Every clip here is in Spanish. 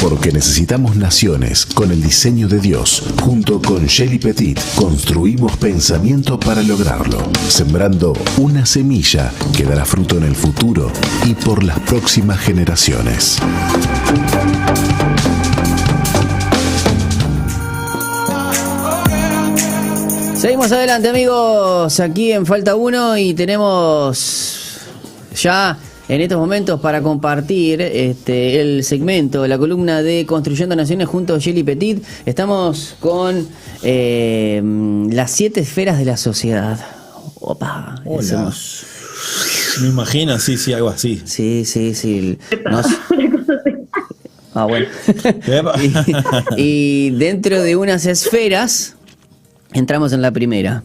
Porque necesitamos naciones con el diseño de Dios. Junto con Shelly Petit construimos pensamiento para lograrlo, sembrando una semilla que dará fruto en el futuro y por las próximas generaciones. Seguimos adelante, amigos, aquí en Falta Uno, y tenemos ya en estos momentos para compartir el segmento, la columna de Construyendo Naciones junto a Shelly Petit. Estamos con las 7 esferas de la sociedad. Opa, hola. Me imagino, sí, algo así. Sí. Bueno. y dentro de unas esferas entramos en la primera,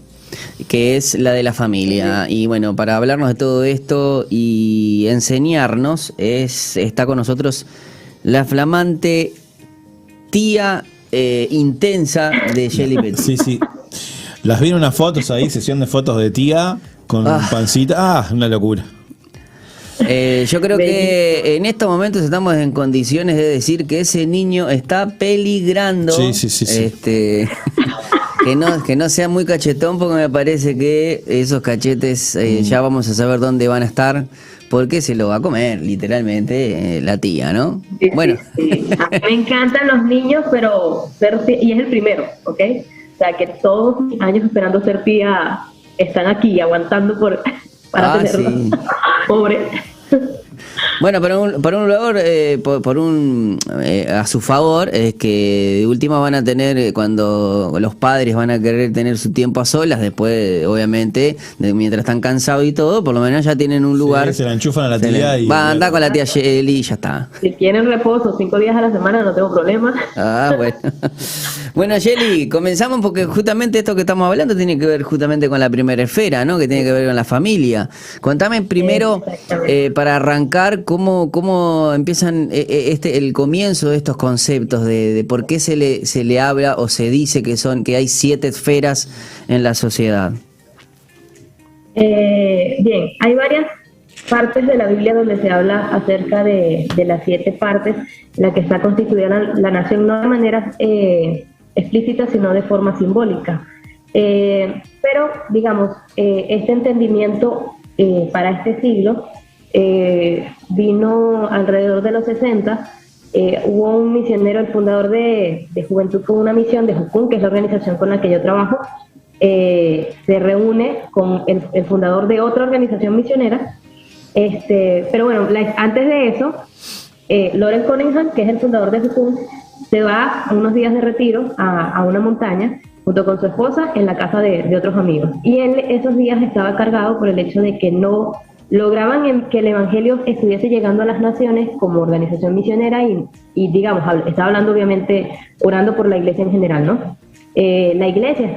que es la de la familia. Y bueno, para hablarnos de todo esto y enseñarnos, está con nosotros la flamante tía intensa de Shelly Petit. Sí. Las vi en unas fotos ahí, sesión de fotos de tía con pancita. Una locura. Yo creo que en estos momentos estamos en condiciones de decir que ese niño está peligrando. Sí. Que no sea muy cachetón, porque me parece que esos cachetes ya vamos a saber dónde van a estar, porque se lo va a comer literalmente la tía, ¿no? Sí, bueno. Sí. A mí me encantan los niños, pero y es el primero, ¿ok? O sea, que todos mis años esperando ser tía están aquí aguantando para tenerlo. Sí. Pobre. Bueno, por un lugar, a su favor, es que de última van a tener, cuando los padres van a querer tener su tiempo a solas, después, obviamente, mientras están cansados y todo, por lo menos ya tienen un lugar. Sí, se la enchufan a la tía y... Va a andar con la tía Shelly y ya está. Si tienen reposo 5 días a la semana, no tengo problema. Bueno. Bueno, Shelly, comenzamos porque justamente esto que estamos hablando tiene que ver justamente con la primera esfera, ¿no? Que tiene que ver con la familia. Contame primero, para arrancar, cómo empiezan el comienzo de estos conceptos de por qué se le habla o se dice que hay 7 esferas en la sociedad. Bien, hay varias partes de la Biblia donde se habla acerca de las 7 partes en las que está constituida la nación, no de manera explícita, sino de forma simbólica. Pero, digamos, este entendimiento para este siglo vino alrededor de los 60. Hubo un misionero, el fundador de Juventud con una Misión, de Jucún, que es la organización con la que yo trabajo. Se reúne con el fundador de otra organización misionera. Pero bueno, antes de eso, Loren Cunningham, que es el fundador de Jucún, se va a unos días de retiro a una montaña junto con su esposa en la casa de otros amigos. Y él esos días estaba cargado por el hecho de que no lograban que el evangelio estuviese llegando a las naciones como organización misionera y digamos, estaba hablando obviamente, orando por la iglesia en general, ¿no? La iglesia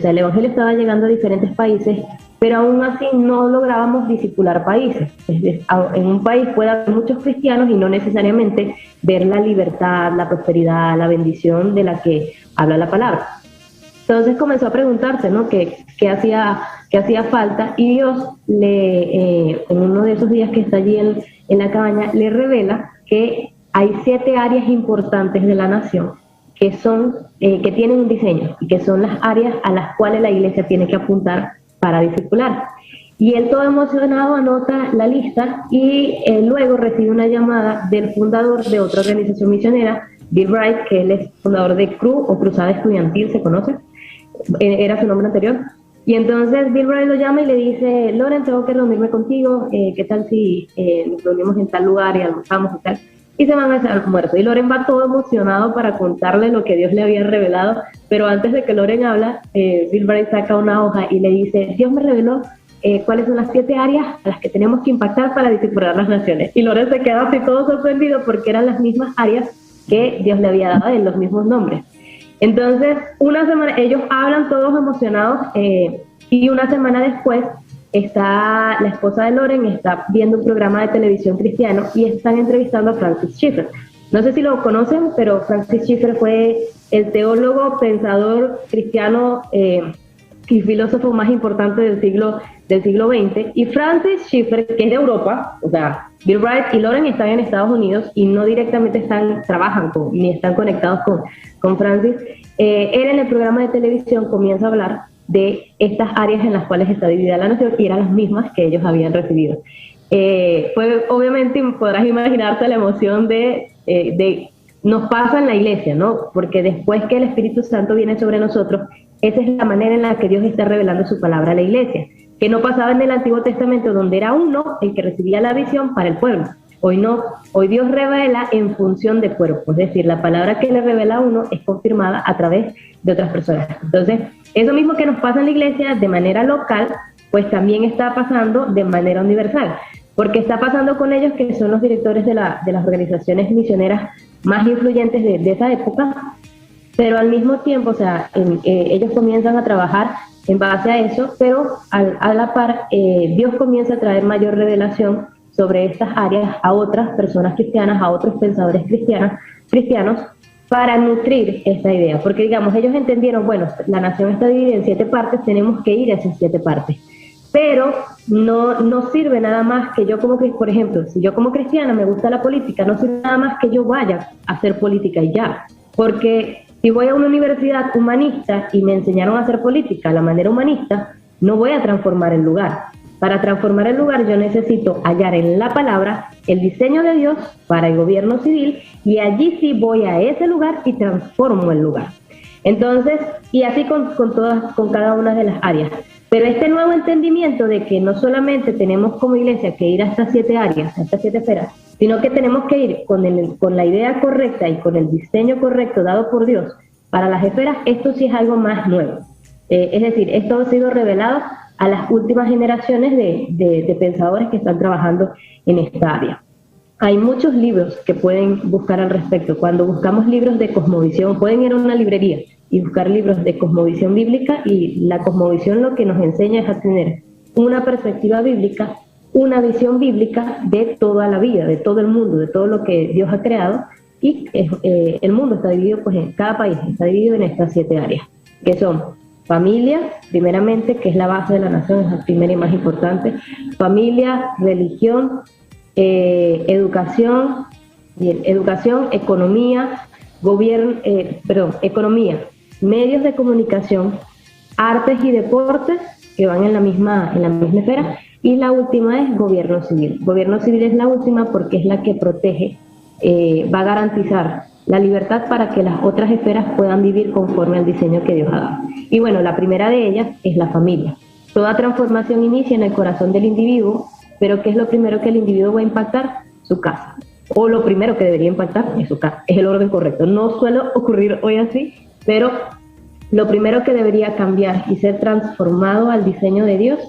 el evangelio estaba llegando a diferentes países, pero aún así no lográbamos discipular países. Es decir, en un país puede haber muchos cristianos y no necesariamente ver la libertad, la prosperidad, la bendición de la que habla la palabra. Entonces comenzó a preguntarse, ¿no?, qué hacía falta, y Dios en uno de esos días que está allí en la cabaña, le revela que hay 7 áreas importantes de la nación que tienen un diseño y que son las áreas a las cuales la iglesia tiene que apuntar para discipular. Y él, todo emocionado, anota la lista y luego recibe una llamada del fundador de otra organización misionera, Bill Bright, que él es fundador de CRU, o Cruzada Estudiantil, ¿se conoce? Era su nombre anterior. Y entonces Bill Bright lo llama y le dice: Loren, tengo que reunirme contigo, ¿qué tal si nos reunimos en tal lugar y almorzamos y tal? Y se van a hacer almuerzo. Y Loren va todo emocionado para contarle lo que Dios le había revelado, pero antes de que Loren habla, Bill Bright saca una hoja y le dice: Dios me reveló cuáles son las 7 áreas a las que tenemos que impactar para discipular las naciones. Y Loren se queda así todo sorprendido porque eran las mismas áreas que Dios le había dado en los mismos nombres. Entonces, una semana, ellos hablan todos emocionados, y una semana después la esposa de Loren está viendo un programa de televisión cristiano y están entrevistando a Francis Schaeffer. No sé si lo conocen, pero Francis Schaeffer fue el teólogo, pensador cristiano y filósofo más importante del siglo XX, y Francis Schaeffer, que es de Europa. O sea, Bill Wright y Loren están en Estados Unidos y no directamente trabajan ni están conectados con Francis. Él en el programa de televisión comienza a hablar de estas áreas en las cuales está dividida la nación, y eran las mismas que ellos habían recibido. Obviamente podrás imaginarte la emoción de nos pasa en la iglesia, ¿no? Porque después que el Espíritu Santo viene sobre nosotros, esa es la manera en la que Dios está revelando su palabra a la iglesia, que no pasaba en el Antiguo Testamento, donde era uno el que recibía la visión para el pueblo. Hoy no, hoy Dios revela en función de cuerpo, es decir, la palabra que le revela a uno es confirmada a través de otras personas. Entonces, eso mismo que nos pasa en la iglesia de manera local, pues también está pasando de manera universal, porque está pasando con ellos, que son los directores de las organizaciones misioneras más influyentes de esa época, pero al mismo tiempo, o sea, ellos comienzan a trabajar en base a eso, pero a la par, Dios comienza a traer mayor revelación sobre estas áreas a otras personas cristianas, a otros pensadores cristianos, para nutrir esta idea. Porque, digamos, ellos entendieron, bueno, la nación está dividida en 7 partes, tenemos que ir a esas 7 partes. Pero no sirve nada más que yo como, por ejemplo, si yo como cristiana me gusta la política, no sirve nada más que yo vaya a hacer política y ya. Porque si voy a una universidad humanista y me enseñaron a hacer política a la manera humanista, no voy a transformar el lugar. Para transformar el lugar yo necesito hallar en la palabra el diseño de Dios para el gobierno civil, y allí sí voy a ese lugar y transformo el lugar. Entonces, y así con cada una de las áreas. Pero este nuevo entendimiento de que no solamente tenemos como iglesia que ir a estas 7 áreas, a estas 7 esferas, sino que tenemos que ir con la idea correcta y con el diseño correcto dado por Dios para las esferas, esto sí es algo más nuevo. Es decir, esto ha sido revelado a las últimas generaciones de pensadores que están trabajando en esta área. Hay muchos libros que pueden buscar al respecto. Cuando buscamos libros de cosmovisión, pueden ir a una librería y buscar libros de cosmovisión bíblica, y la cosmovisión lo que nos enseña es a tener una perspectiva bíblica, una visión bíblica de toda la vida, de todo el mundo, de todo lo que Dios ha creado, y el mundo está dividido, pues en cada país está dividido en estas 7 áreas, que son familia, primeramente, que es la base de la nación, es la primera y más importante, familia, religión, educación, economía, economía, medios de comunicación, artes y deportes, que van en la misma esfera, y la última es gobierno civil. Gobierno civil es la última porque es la que protege, va a garantizar la libertad para que las otras esferas puedan vivir conforme al diseño que Dios ha dado. Y bueno, la primera de ellas es la familia. Toda transformación inicia en el corazón del individuo, pero ¿qué es lo primero que el individuo va a impactar? Su casa. O lo primero que debería impactar es su casa. Es el orden correcto. No suele ocurrir hoy así, pero lo primero que debería cambiar y ser transformado al diseño de Dios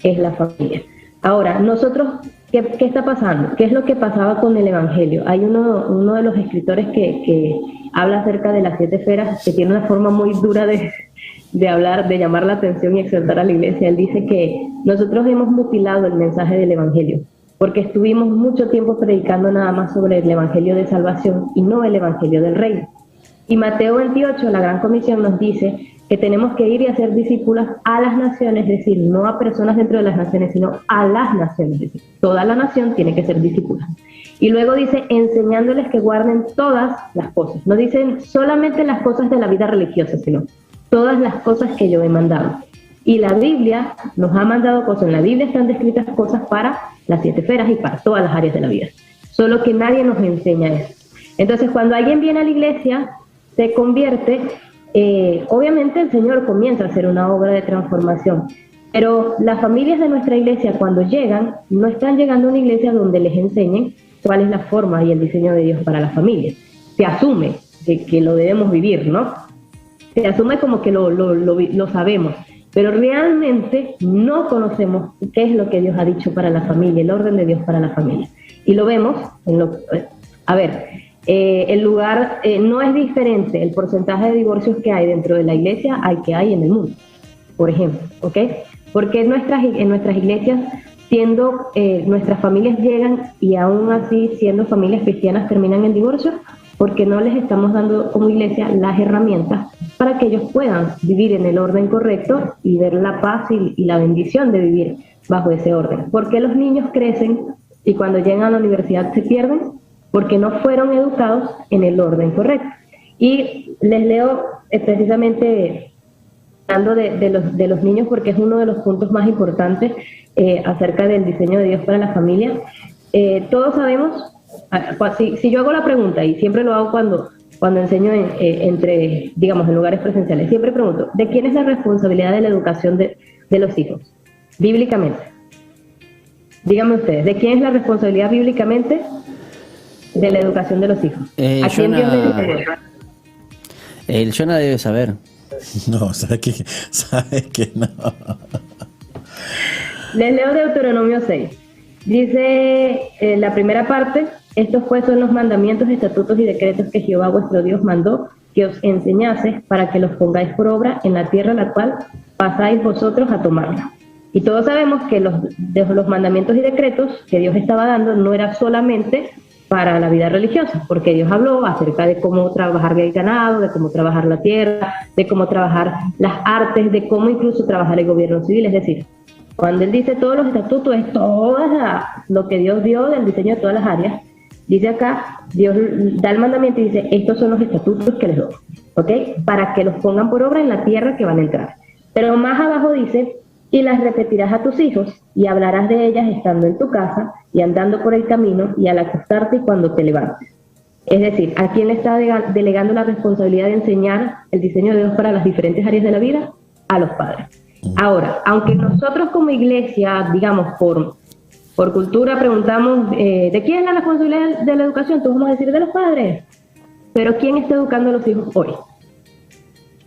es la familia. Ahora, nosotros, ¿qué está pasando? ¿Qué es lo que pasaba con el Evangelio? Hay uno de los escritores que habla acerca de las 7 esferas, que tiene una forma muy dura de hablar, de llamar la atención y exhortar a la iglesia. Él dice que nosotros hemos mutilado el mensaje del Evangelio, porque estuvimos mucho tiempo predicando nada más sobre el Evangelio de salvación y no el Evangelio del reino. Y Mateo 28, la Gran Comisión, nos dice que tenemos que ir y hacer discípulos a las naciones, es decir, no a personas dentro de las naciones, sino a las naciones, es decir, toda la nación tiene que ser discípula. Y luego dice, enseñándoles que guarden todas las cosas. No dicen solamente las cosas de la vida religiosa, sino todas las cosas que yo he mandado. Y la Biblia nos ha mandado cosas. En la Biblia están descritas cosas para las 7 esferas y para todas las áreas de la vida. Solo que nadie nos enseña eso. Entonces, cuando alguien viene a la iglesia, se convierte, obviamente el Señor comienza a hacer una obra de transformación. Pero las familias de nuestra iglesia, cuando llegan, no están llegando a una iglesia donde les enseñen cuál es la forma y el diseño de Dios para las familias. Se asume que lo debemos vivir, ¿no? Se asume como que lo sabemos, pero realmente no conocemos qué es lo que Dios ha dicho para la familia, el orden de Dios para la familia. Y lo vemos el lugar no es diferente, el porcentaje de divorcios que hay dentro de la iglesia al que hay en el mundo, por ejemplo, ¿ok? Porque en nuestras iglesias, nuestras familias llegan y aún así, siendo familias cristianas, terminan en divorcio, porque no les estamos dando como iglesia las herramientas para que ellos puedan vivir en el orden correcto y ver la paz y la bendición de vivir bajo ese orden. ¿Por qué los niños crecen y cuando llegan a la universidad se pierden? Porque no fueron educados en el orden correcto. Y les leo precisamente hablando de los niños, porque es uno de los puntos más importantes acerca del diseño de Dios para la familia. Todos sabemos, si yo hago la pregunta, y siempre lo hago cuando enseño en lugares presenciales, siempre pregunto, ¿de quién es la responsabilidad de la educación de los hijos? Bíblicamente. Díganme ustedes, ¿de quién es la responsabilidad bíblicamente de la educación de los hijos? ¿A quién Dios le debe? El Jonah debe saber. No, ¿sabes que no? Les leo Deuteronomio 6. Dice la primera parte: estos pues son los mandamientos, estatutos y decretos que Jehová vuestro Dios mandó que os enseñase para que los pongáis por obra en la tierra a la cual pasáis vosotros a tomarla. Y todos sabemos que los mandamientos y decretos que Dios estaba dando no era solamente para la vida religiosa, porque Dios habló acerca de cómo trabajar el ganado, de cómo trabajar la tierra, de cómo trabajar las artes, de cómo incluso trabajar el gobierno civil. Es decir, cuando Él dice todos los estatutos, es todo lo que Dios dio del diseño de todas las áreas. Dice acá, Dios da el mandamiento y dice, estos son los estatutos que les doy, ¿ok? Para que los pongan por obra en la tierra que van a entrar. Pero más abajo dice, y las repetirás a tus hijos, y hablarás de ellas estando en tu casa, y andando por el camino, y al acostarte y cuando te levantes. Es decir, ¿a quién le está delegando la responsabilidad de enseñar el diseño de Dios para las diferentes áreas de la vida? A los padres. Ahora, aunque nosotros como iglesia, digamos, por cultura preguntamos, ¿de quién es la responsabilidad de la educación? Todos vamos a decir de los padres. Pero ¿quién está educando a los hijos hoy?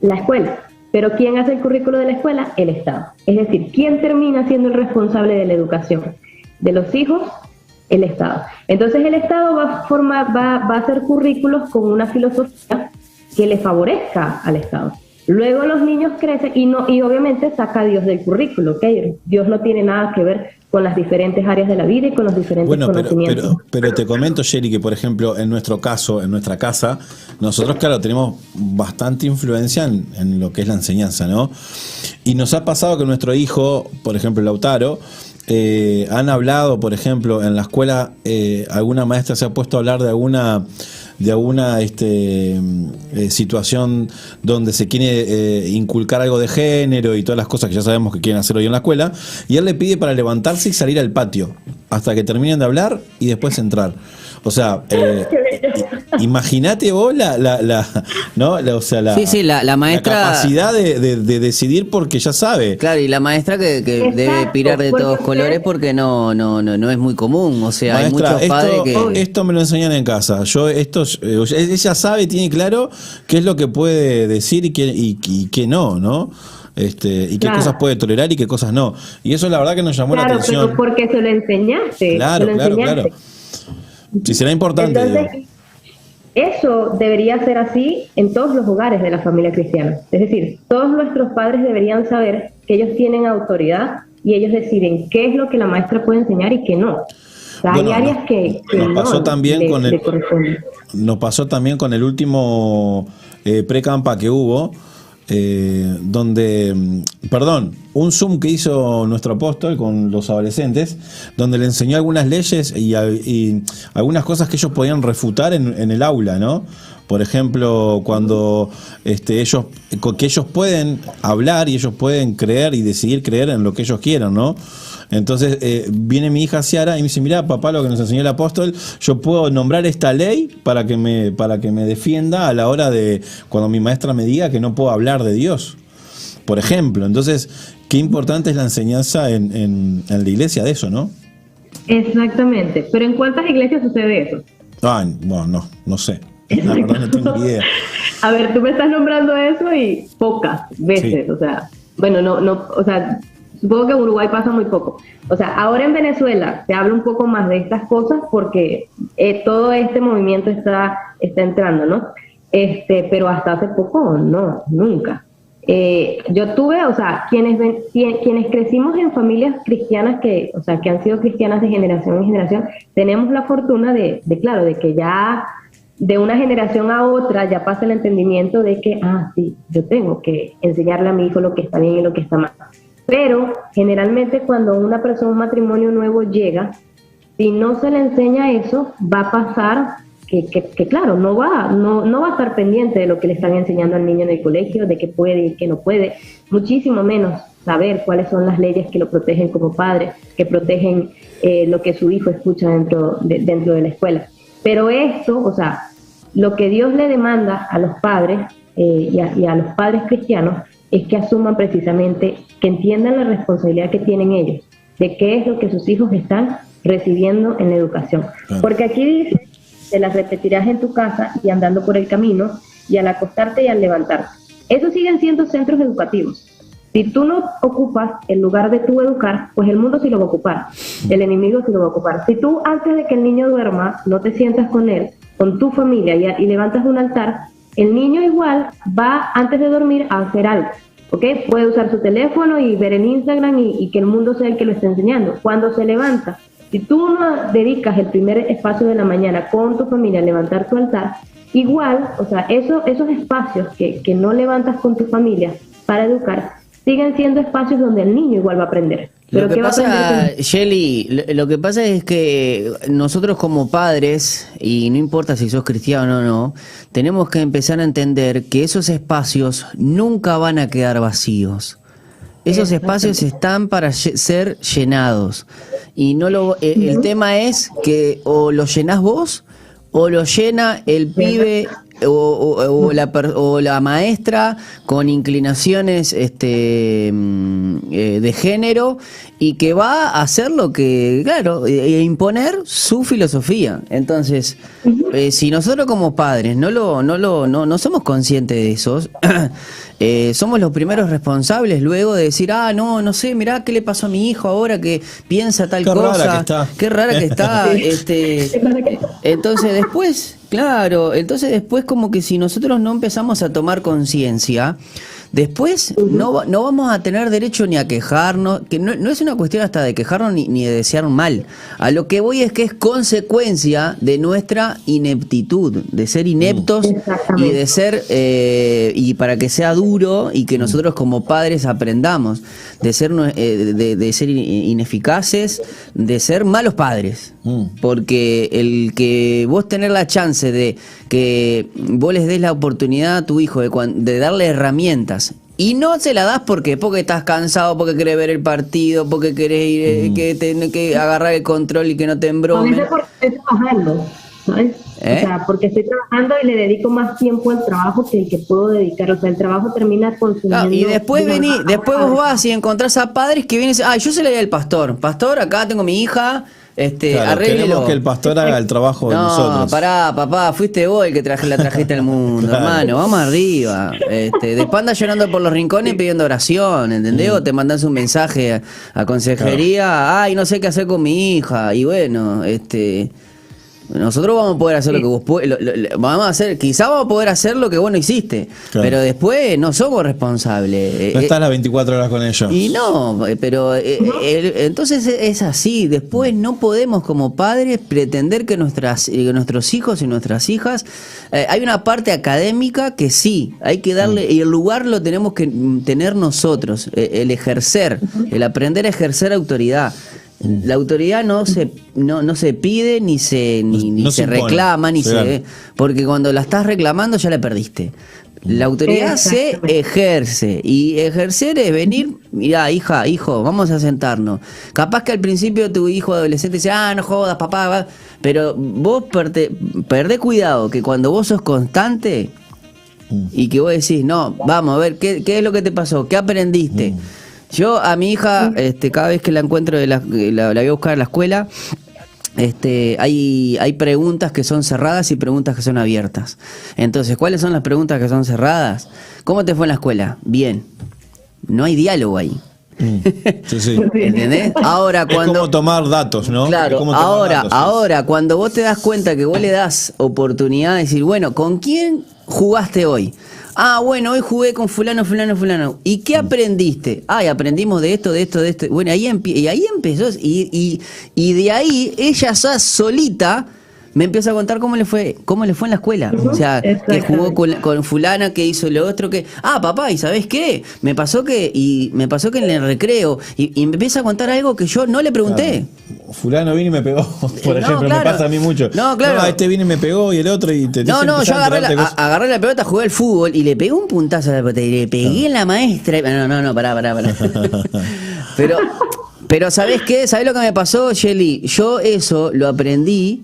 La escuela. Pero ¿quién hace el currículo de la escuela? El Estado. Es decir, ¿quién termina siendo el responsable de la educación de los hijos? El Estado. Entonces el Estado va a hacer currículos con una filosofía que le favorezca al Estado. Luego los niños crecen y obviamente saca a Dios del currículo, ¿ok? Dios no tiene nada que ver con las diferentes áreas de la vida y con los diferentes conocimientos. Pero te comento, Sherry, que por ejemplo, en nuestro caso, en nuestra casa, nosotros, claro, tenemos bastante influencia en lo que es la enseñanza, ¿no? Y nos ha pasado que nuestro hijo, por ejemplo, Lautaro, han hablado, por ejemplo, en la escuela, alguna maestra se ha puesto a hablar de alguna situación donde se quiere inculcar algo de género y todas las cosas que ya sabemos que quieren hacer hoy en la escuela, y él le pide para levantarse y salir al patio hasta que terminen de hablar y después entrar. O sea, imagínate vos la maestra, la capacidad de decidir porque ya sabe. Claro, y la maestra que debe pirar de todos colores porque no es muy común. O sea, maestra, hay muchos padres que... Esto me lo enseñan en casa. Ella sabe, tiene claro qué es lo que puede decir y qué no, ¿no? Y qué cosas puede tolerar y qué cosas no. Y eso la verdad que nos llamó la atención. Pero porque se lo enseñaste. Claro. Sí, será importante. Entonces, eso debería ser así en todos los hogares de la familia cristiana. Es decir, todos nuestros padres deberían saber que ellos tienen autoridad y ellos deciden qué es lo que la maestra puede enseñar y qué no. O sea, hay áreas que nos pasó no también nos pasó también con el último pre-campa que hubo, un Zoom que hizo nuestro apóstol con los adolescentes, donde le enseñó algunas leyes y algunas cosas que ellos podían refutar en el aula, ¿no? Por ejemplo, cuando ellos pueden hablar y ellos pueden creer y decidir creer en lo que ellos quieran, ¿no? Entonces viene mi hija Ciara y me dice, mirá, papá, lo que nos enseñó el apóstol, yo puedo nombrar esta ley para que me defienda a la hora de cuando mi maestra me diga que no puedo hablar de Dios, por ejemplo. Entonces, qué importante es la enseñanza en la iglesia de eso, ¿no? Exactamente. Pero ¿en cuántas iglesias sucede eso? Bueno, no sé. La verdad no tengo ni idea. A ver, tú me estás nombrando eso y pocas veces, sí. O sea, supongo que en Uruguay pasa muy poco. O sea, ahora en Venezuela se habla un poco más de estas cosas porque todo este movimiento está entrando, ¿no? Pero hasta hace poco, no, nunca. Yo tuve, o sea, quienes crecimos en familias cristianas que han sido cristianas de generación en generación, tenemos la fortuna de que ya de una generación a otra ya pasa el entendimiento de que, sí, yo tengo que enseñarle a mi hijo lo que está bien y lo que está mal. Pero generalmente cuando una persona, un matrimonio nuevo llega, si no se le enseña eso, va a pasar que claro, no va a estar pendiente de lo que le están enseñando al niño en el colegio, de qué puede y qué no puede, muchísimo menos saber cuáles son las leyes que lo protegen como padre, que protegen lo que su hijo escucha dentro de la escuela. Pero esto, o sea, lo que Dios le demanda a los padres y a los padres cristianos es que asuman precisamente, que entiendan la responsabilidad que tienen ellos, de qué es lo que sus hijos están recibiendo en la educación. Claro. Porque aquí dice, te las repetirás en tu casa y andando por el camino, y al acostarte y al levantarte. Esos siguen siendo centros educativos. Si tú no ocupas el lugar de tu educar, pues el mundo sí lo va a ocupar, el enemigo sí lo va a ocupar. Si tú antes de que el niño duerma no te sientas con él, con tu familia y levantas un altar, el niño igual va antes de dormir a hacer algo, ¿ok? Puede usar su teléfono y ver el Instagram y que el mundo sea el que lo esté enseñando. Cuando se levanta, si tú no dedicas el primer espacio de la mañana con tu familia a levantar tu altar, igual, o sea, esos espacios que no levantas con tu familia para educar, siguen siendo espacios donde el niño igual va a aprender. Pero lo que pasa, Shelly, lo que pasa es que nosotros como padres, y no importa si sos cristiano o no, tenemos que empezar a entender que esos espacios nunca van a quedar vacíos. Esos espacios están para ser llenados. Y no el tema es que o lo llenás vos o lo llena el pibe o la maestra con inclinaciones de género, y que va a hacer lo que, claro, imponer su filosofía. Entonces, si nosotros como padres no somos conscientes de eso, somos los primeros responsables luego de decir, no sé, mirá qué le pasó a mi hijo ahora que piensa tal cosa, qué rara que está. Entonces después, claro, como que si nosotros no empezamos a tomar conciencia, después no vamos a tener derecho ni a quejarnos, que no es una cuestión hasta de quejarnos ni de desear mal. A lo que voy es que es consecuencia de nuestra ineptitud, de ser ineptos y de ser, y para que sea duro y que nosotros como padres aprendamos de ser ineficaces, de ser malos padres. Porque el que vos tener la chance de que vos les des la oportunidad a tu hijo de darle herramientas, y no se la das porque estás cansado, porque querés ver el partido, porque querés ir, que agarrar el control y que no te embromen. No, porque estoy trabajando, ¿sabes? O sea, porque estoy trabajando y le dedico más tiempo al trabajo que el que puedo dedicar. O sea, el trabajo termina consumiendo. Y después vos vas y encontrás a padres que vienen y dicen, yo se le di al pastor, acá tengo mi hija. Queremos que el pastor haga el trabajo de nosotros. No, pará, papá, fuiste vos el que la trajiste al mundo, claro. Hermano, vamos arriba. Después andas llorando por los rincones pidiendo oración, ¿entendés? O te mandás un mensaje a consejería, claro. No sé qué hacer con mi hija. Y bueno, nosotros vamos a poder hacer lo que vos vamos a hacer, quizá vamos a poder hacer lo que vos no hiciste, claro. Pero después no somos responsables. No estás las 24 horas con ellos. Y no, pero entonces es así. Después no podemos como padres pretender que nuestros hijos y nuestras hijas, hay una parte académica que sí, hay que darle, y el lugar lo tenemos que tener nosotros, el ejercer, el aprender a ejercer autoridad. La autoridad no se pide ni se reclama ni se, porque cuando la estás reclamando ya la perdiste. La autoridad se ejerce, y ejercer es venir, mirá, hija, hijo, vamos a sentarnos. Capaz que al principio tu hijo adolescente dice, no jodas, papá, pero vos perdés cuidado, que cuando vos sos constante y que vos decís, no, vamos a ver, ¿qué es lo que te pasó? ¿Qué aprendiste? Yo a mi hija, cada vez que la encuentro, la voy a buscar a la escuela, hay preguntas que son cerradas y preguntas que son abiertas. Entonces, ¿cuáles son las preguntas que son cerradas? ¿Cómo te fue en la escuela? Bien. No hay diálogo ahí. Sí. ¿Entendés? Ahora, es como tomar datos, ¿no? Claro, ahora, cuando vos te das cuenta que vos le das oportunidad de decir, bueno, ¿con quién jugaste hoy? Bueno, hoy jugué con fulano. ¿Y qué aprendiste? Aprendimos de esto. Bueno, ahí empezó, y de ahí ella solita me empieza a contar cómo le fue en la escuela. O sea, que jugó con fulana, que hizo lo otro, que, papá, ¿y sabés qué? Me pasó que en el recreo, y me empieza a contar algo que yo no le pregunté. Claro. Fulano vino y me pegó, por ejemplo, claro. me pasa a mí mucho. No, claro. Este vino y me pegó y el otro y te yo agarré la pelota, jugué al fútbol y le pegué un puntazo a la pelota y le pegué en la maestra. No, pará. Pero ¿sabés qué? ¿Sabés lo que me pasó, Shelly? Yo eso lo aprendí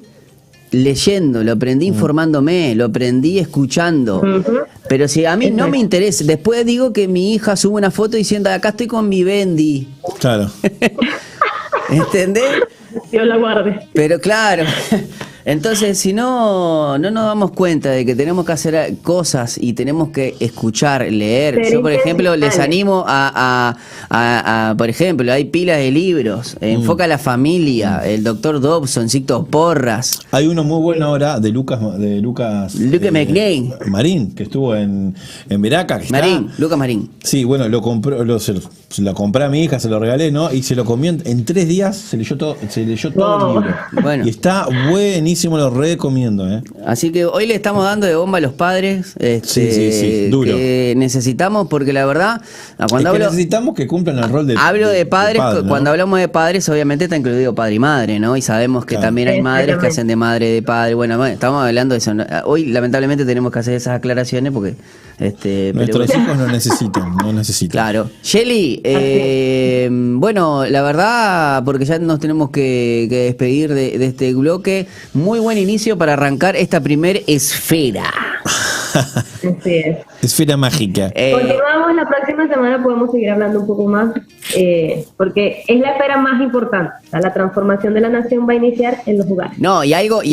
leyendo, lo aprendí informándome, lo aprendí escuchando. Pero si a mí no me interesa, después digo que mi hija sube una foto diciendo, acá estoy con mi Bendy. Claro. ¿Entendés? Dios la guarde. Pero claro, entonces si no nos damos cuenta de que tenemos que hacer cosas y tenemos que escuchar, leer. Yo, por ejemplo, les animo por ejemplo, hay pilas de libros, Enfoca a la familia, el doctor Dobson, Sixto Porras. Hay uno muy bueno ahora de Lucas McNeil. Marín, que estuvo en Veraca. Lucas Marín. Sí, bueno, se lo compré a mi hija, se lo regalé, ¿no? Y se lo comió en 3 días, se leyó todo el libro. Bueno. Y está buenísimo, lo recomiendo, ¿eh? Así que hoy le estamos dando de bomba a los padres. Sí, duro. Que necesitamos, porque la verdad, necesitamos que cumplan el rol de hablo de padres, ¿no? Cuando hablamos de padres, obviamente está incluido padre y madre, ¿no? Y sabemos que también hay madres que hacen de madre, de padre. Bueno, estamos hablando de eso. Hoy, lamentablemente, tenemos que hacer esas aclaraciones porque nuestros hijos no necesitan. Claro. Shelly, bueno, la verdad, porque ya nos tenemos que despedir de este bloque. Muy buen inicio para arrancar esta primer esfera. Así es. Esfera mágica. Continuamos la próxima semana, podemos seguir hablando un poco más, porque es la esfera más importante. O sea, la transformación de la nación va a iniciar en los hogares. No, y algo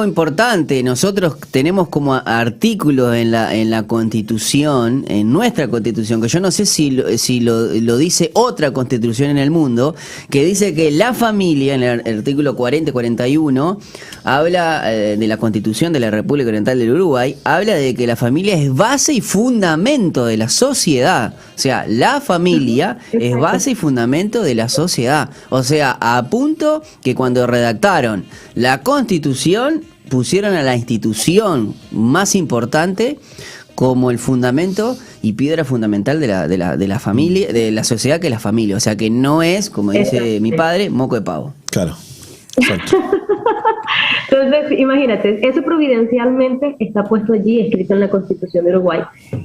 importante, nosotros tenemos como artículos en la Constitución, en nuestra Constitución, que yo no sé si lo dice otra Constitución en el mundo, que dice que la familia, en el artículo 40 y 41, habla de la Constitución de la República Oriental del Uruguay, habla de que la familia es base y fundamento de la sociedad. O sea, la familia es base y fundamento de la sociedad. O sea, a punto que cuando redactaron la Constitución pusieron a la institución más importante como el fundamento y piedra fundamental de la familia, de la sociedad, que es la familia. O sea, que no es, como dice mi padre, moco de pavo. Claro. Exacto. Entonces, imagínate, eso providencialmente está puesto allí, escrito en la Constitución de Uruguay.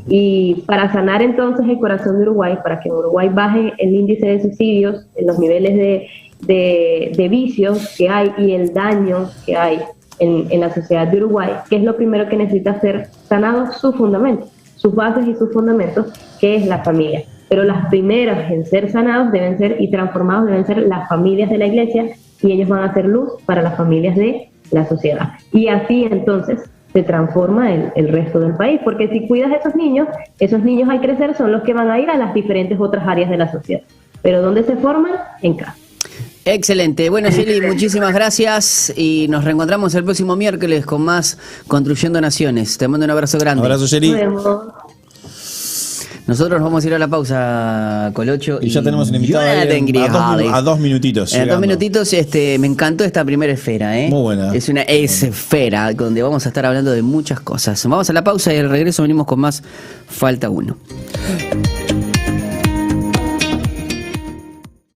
Y para sanar entonces el corazón de Uruguay, para que en Uruguay baje el índice de suicidios, en los niveles de vicios que hay y el daño que hay en la sociedad de Uruguay, ¿qué es lo primero que necesita ser sanado? Su fundamento, sus bases y sus fundamentos, que es la familia. Pero las primeras en ser sanados deben ser y transformados deben ser las familias de la iglesia, y ellos van a ser luz para las familias de la sociedad. Y así entonces se transforma el resto del país, porque si cuidas a esos niños al crecer son los que van a ir a las diferentes otras áreas de la sociedad. Pero ¿dónde se forman? En casa. Excelente. Bueno, Shelly, muchísimas gracias y nos reencontramos el próximo miércoles con más Construyendo Naciones. Te mando un abrazo grande. Abrazo, Shelly. Nos vemos. Nosotros vamos a ir a la pausa, Colocho. Y ya tenemos un invitado ahí a 2 minutitos. En 2 minutitos, me encantó esta primera esfera, ¿eh? Muy buena. Es una esfera donde vamos a estar hablando de muchas cosas. Vamos a la pausa y al regreso venimos con más Falta Uno.